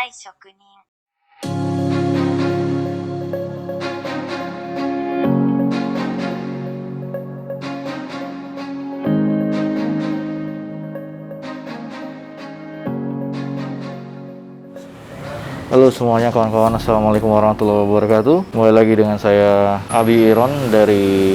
い職人。Halo semuanya kawan-kawan, assalamualaikum warahmatullahi wabarakatuh. Mulai lagi dengan saya Abi Iron dari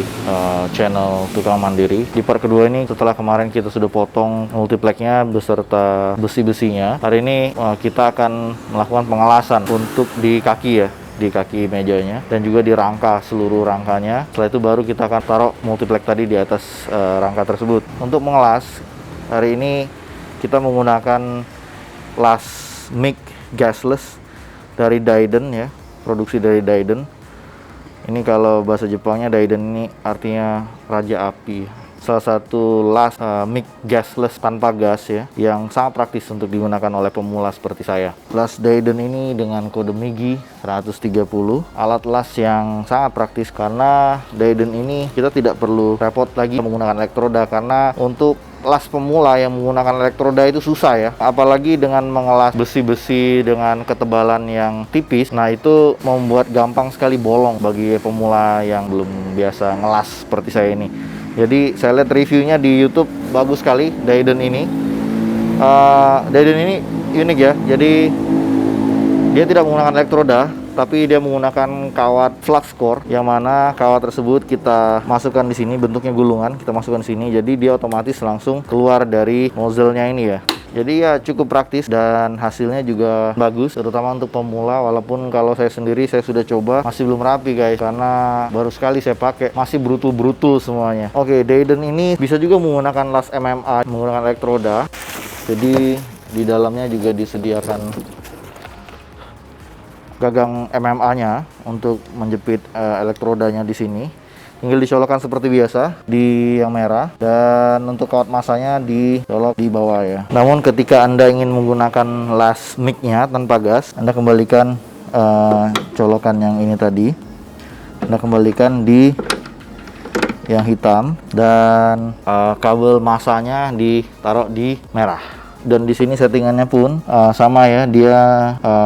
channel Tukang Mandiri. Di part kedua ini, setelah kemarin kita sudah potong multipleknya beserta besi-besinya, hari ini kita akan melakukan pengelasan untuk di kaki ya, di kaki mejanya dan juga di rangka, seluruh rangkanya. Setelah itu baru kita akan taruh multiplek tadi di atas rangka tersebut. Untuk mengelas, hari ini kita menggunakan las mic gasless dari Daiden ya, produksi dari Daiden. Ini kalau bahasa Jepangnya Daiden ini artinya raja api. Salah satu las mic gasless tanpa gas ya, yang sangat praktis untuk digunakan oleh pemula seperti saya. Las Daiden ini dengan kode MIGI 130, alat las yang sangat praktis karena Daiden ini kita tidak perlu repot lagi menggunakan elektroda, karena untuk las pemula yang menggunakan elektroda itu susah ya, apalagi dengan mengelas besi-besi dengan ketebalan yang tipis. Nah, itu membuat gampang sekali bolong bagi pemula yang belum biasa ngelas seperti saya ini. Jadi saya lihat reviewnya di YouTube, bagus sekali Daiden ini. Daiden ini unik ya, jadi dia tidak menggunakan elektroda, tapi dia menggunakan kawat flux core, yang mana kawat tersebut kita masukkan di sini, bentuknya gulungan, kita masukkan di sini, jadi dia otomatis langsung keluar dari nozzle-nya ini ya. Jadi ya cukup praktis dan hasilnya juga bagus, terutama untuk pemula. Walaupun kalau saya sendiri, saya sudah coba, masih belum rapi guys, karena baru sekali saya pakai, masih brutul-brutul semuanya. Oke, Daiden ini bisa juga menggunakan las MMA, menggunakan elektroda. Jadi di dalamnya juga disediakan gagang MMA-nya untuk menjepit elektrodanya di sini. Tinggal dicolokkan seperti biasa di yang merah, dan untuk kawat masanya dicolok di bawah ya. Namun ketika Anda ingin menggunakan las mic-nya tanpa gas, Anda kembalikan colokan yang ini tadi. Anda kembalikan di yang hitam, dan kabel masanya ditaruh di merah. Dan di sini settingannya pun sama ya, dia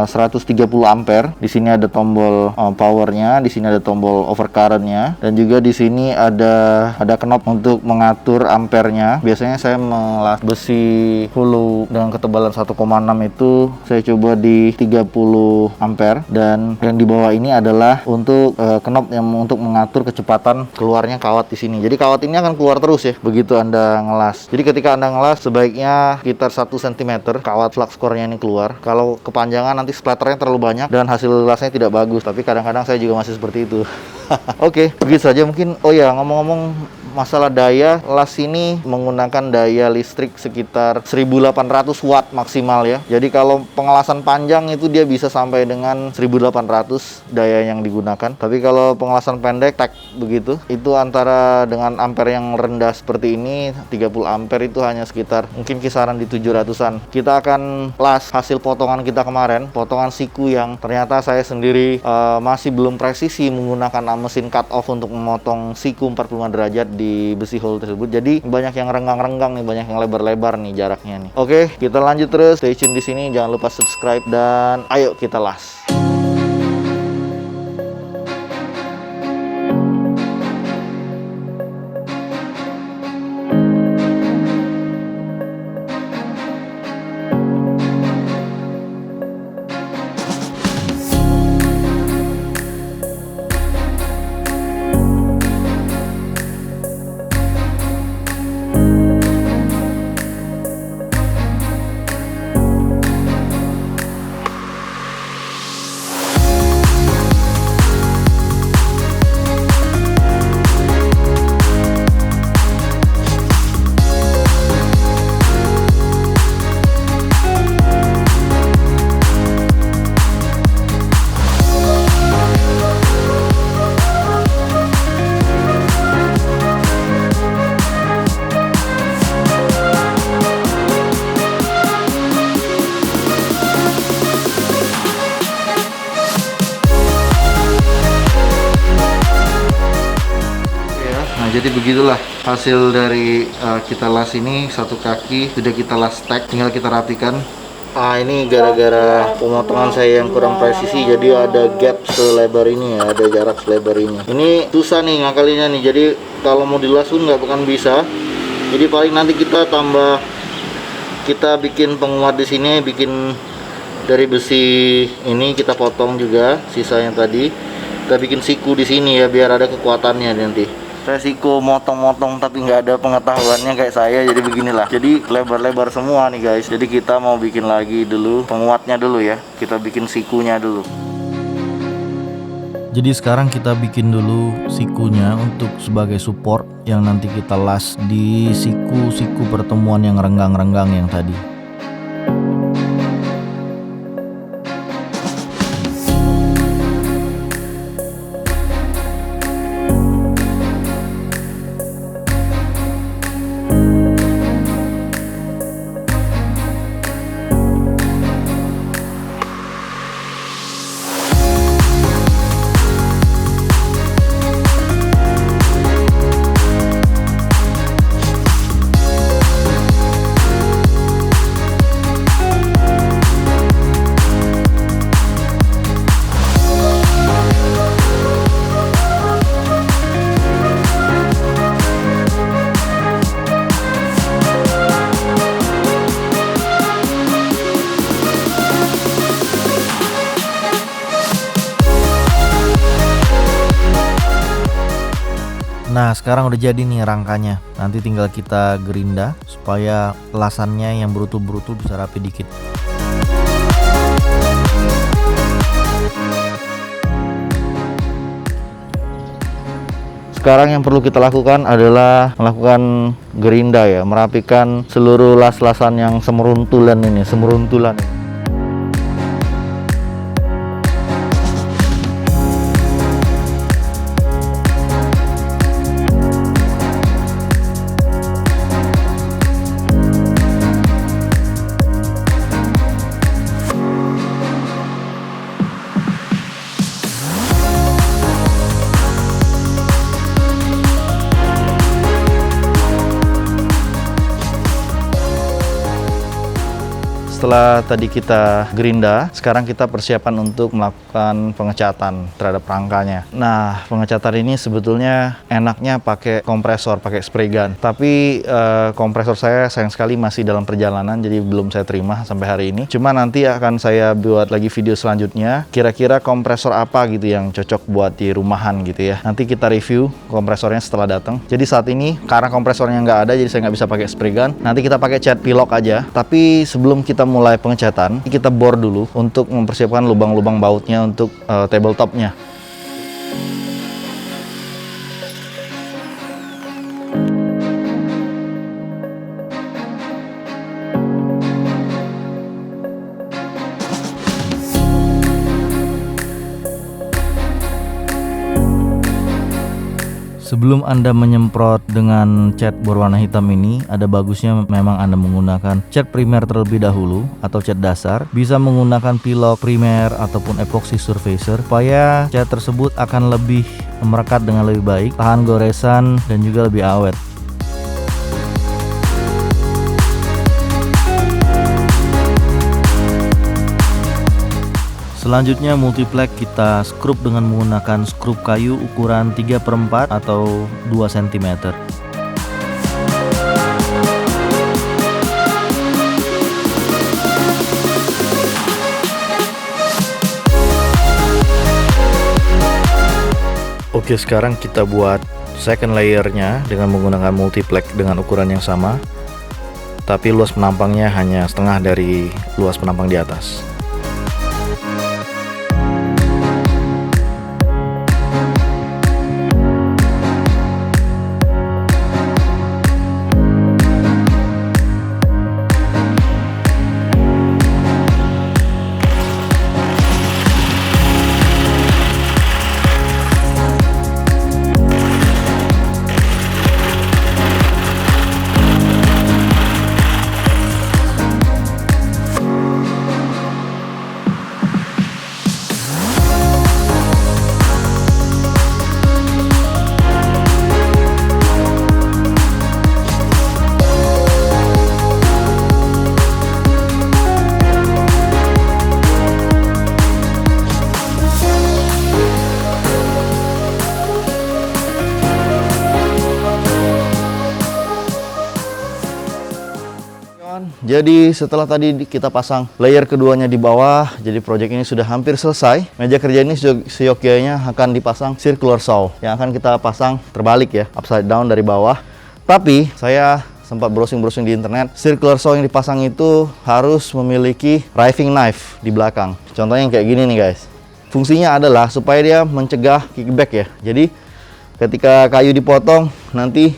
130 ampere. Di sini ada tombol powernya, di sini ada tombol overcurrentnya, dan juga di sini ada knob untuk mengatur ampernya. Biasanya saya melas besi hulu dengan ketebalan 1,6 itu saya coba di 30 ampere, dan yang di bawah ini adalah untuk knob yang untuk mengatur kecepatan keluarnya kawat di sini. Jadi kawat ini akan keluar terus ya begitu Anda ngelas. Jadi ketika Anda ngelas, sebaiknya sekitar 1 cm kawat flux core-nya ini keluar. Kalau kepanjangan nanti splatternya terlalu banyak dan hasil lasnya tidak bagus. Tapi kadang-kadang saya juga masih seperti itu. Oke, begitu saja mungkin. Oh ya, ngomong-ngomong masalah daya, las ini menggunakan daya listrik sekitar 1800 watt maksimal ya. Jadi kalau pengelasan panjang itu dia bisa sampai dengan 1800 daya yang digunakan. Tapi kalau pengelasan pendek, tak begitu, itu antara dengan ampere yang rendah seperti ini, 30 ampere itu hanya sekitar mungkin kisaran di 700-an. Kita akan las hasil potongan kita kemarin, potongan siku yang ternyata saya sendiri masih belum presisi menggunakan mesin cut off untuk memotong siku 45 derajat di besi hole tersebut. Jadi banyak yang renggang-renggang nih, banyak yang lebar-lebar nih jaraknya nih. Oke, kita lanjut terus, stay tune di sini, jangan lupa subscribe, dan ayo kita las. Jadi begitulah hasil dari kita las ini. Satu kaki sudah kita las stack, tinggal kita rapikan Ini gara-gara pemotongan saya yang kurang presisi, jadi ada gap selebar ini ya, ada jarak selebar ini. Ini susah nih ngakalinya nih, jadi kalau mau dilas pun nggak akan bisa. Jadi paling nanti kita bikin penguat di sini, bikin dari besi ini kita potong juga sisanya tadi. Kita bikin siku di sini ya, biar ada kekuatannya nanti. Resiko motong-motong tapi nggak ada pengetahuannya kayak saya, jadi beginilah. Jadi lebar-lebar semua nih guys. Jadi kita mau bikin lagi dulu penguatnya dulu ya. Kita bikin sikunya dulu. Jadi sekarang kita bikin dulu sikunya untuk sebagai support yang nanti kita las di siku-siku pertemuan yang renggang-renggang yang tadi. Nah sekarang udah jadi nih rangkanya. Nanti tinggal kita gerinda supaya lasannya yang berutul-berutul bisa rapi dikit. Sekarang yang perlu kita lakukan adalah melakukan gerinda ya, merapikan seluruh las-lasan yang semeruntulan ini. Setelah tadi kita gerinda, sekarang kita persiapan untuk melakukan pengecatan terhadap rangkanya. Nah, pengecatan ini sebetulnya enaknya pakai kompresor, pakai spray gun. Tapi kompresor saya sayang sekali masih dalam perjalanan, jadi belum saya terima sampai hari ini. Cuma nanti akan saya buat lagi video selanjutnya, kira-kira kompresor apa gitu yang cocok buat di rumahan gitu ya. Nanti kita review kompresornya setelah datang. Jadi saat ini, karena kompresornya nggak ada, jadi saya nggak bisa pakai spray gun. Nanti kita pakai cat pilok aja. Tapi sebelum kita mulai pengecatan, kita bor dulu untuk mempersiapkan lubang-lubang bautnya untuk tabletopnya. Sebelum Anda menyemprot dengan cat berwarna hitam ini, ada bagusnya memang Anda menggunakan cat primer terlebih dahulu atau cat dasar. Bisa menggunakan pilok primer ataupun epoxy surfacer supaya cat tersebut akan lebih merekat dengan lebih baik, tahan goresan dan juga lebih awet. Selanjutnya multiplek kita skrup dengan menggunakan skrup kayu ukuran 3/4 atau 2 cm. Oke, sekarang kita buat second layernya dengan menggunakan multiplek dengan ukuran yang sama, tapi luas penampangnya hanya setengah dari luas penampang di atas. Jadi setelah tadi kita pasang layer keduanya di bawah, jadi project ini sudah hampir selesai. Meja kerja ini seyogyanya akan dipasang circular saw yang akan kita pasang terbalik ya, upside down dari bawah. Tapi saya sempat browsing-browsing di internet, circular saw yang dipasang itu harus memiliki riving knife di belakang. Contohnya yang kayak gini nih guys. Fungsinya adalah supaya dia mencegah kickback ya. Jadi ketika kayu dipotong, nanti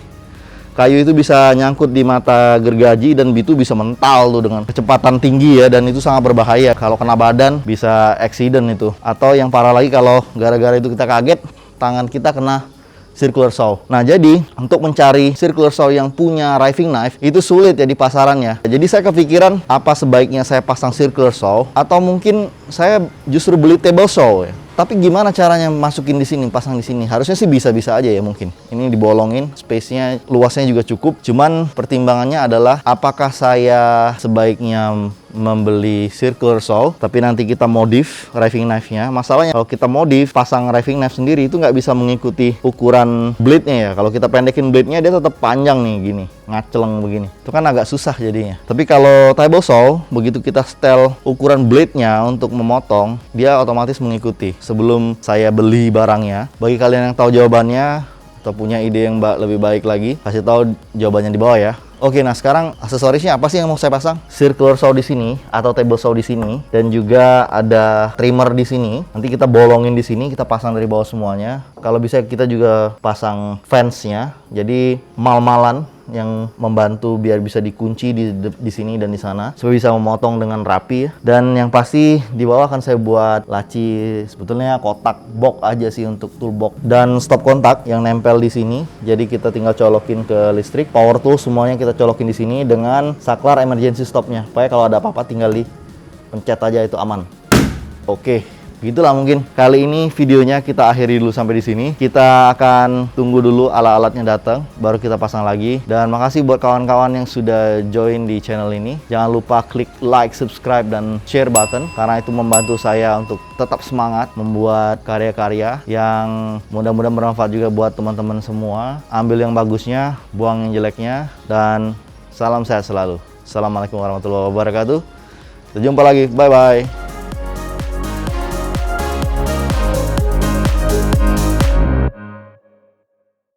kayu itu bisa nyangkut di mata gergaji dan itu bisa mental tuh dengan kecepatan tinggi ya, dan itu sangat berbahaya. Kalau kena badan bisa accident itu. Atau yang parah lagi kalau gara-gara itu kita kaget, tangan kita kena circular saw. Nah, jadi untuk mencari circular saw yang punya riving knife itu sulit ya di pasarannya. Jadi saya kepikiran apa sebaiknya saya pasang circular saw atau mungkin saya justru beli table saw ya. Tapi gimana caranya masukin di sini, pasang di sini? Harusnya sih bisa-bisa aja ya mungkin. Ini dibolongin, space-nya, luasnya juga cukup. Cuman pertimbangannya adalah apakah saya sebaiknya membeli circular saw, tapi nanti kita modif riving knife-nya. Masalahnya kalau kita modif, pasang riving knife sendiri itu nggak bisa mengikuti ukuran blade-nya ya. Kalau kita pendekin blade-nya, dia tetap panjang nih, gini, ngaceleng begini. Itu kan agak susah jadinya. Tapi kalau table saw, begitu kita setel ukuran blade-nya untuk memotong, dia otomatis mengikuti. Sebelum saya beli barangnya, bagi kalian yang tahu jawabannya atau punya ide yang lebih baik lagi, kasih tahu jawabannya di bawah ya. Oke, nah sekarang aksesorisnya apa sih yang mau saya pasang? Circular saw di sini atau table saw di sini, dan juga ada trimmer di sini. Nanti kita bolongin di sini, kita pasang dari bawah semuanya. Kalau bisa kita juga pasang fence-nya, jadi mal-malan yang membantu biar bisa dikunci di sini dan di sana supaya bisa memotong dengan rapi ya. Dan yang pasti di bawah akan saya buat laci, sebetulnya kotak box aja sih untuk toolbox, dan stop kontak yang nempel di sini. Jadi kita tinggal colokin ke listrik, power tool semuanya kita colokin di sini dengan saklar emergency stopnya, supaya kalau ada apa-apa tinggal dipencet aja, itu aman. Oke. Gitulah mungkin kali ini videonya kita akhiri dulu sampai di sini. Kita akan tunggu dulu alat-alatnya datang, baru kita pasang lagi. Dan makasih buat kawan-kawan yang sudah join di channel ini. Jangan lupa klik like, subscribe, dan share button, karena itu membantu saya untuk tetap semangat membuat karya-karya yang mudah-mudahan bermanfaat juga buat teman-teman semua. Ambil yang bagusnya, buang yang jeleknya, dan salam sehat selalu. Assalamualaikum warahmatullahi wabarakatuh. Sampai jumpa lagi, bye-bye.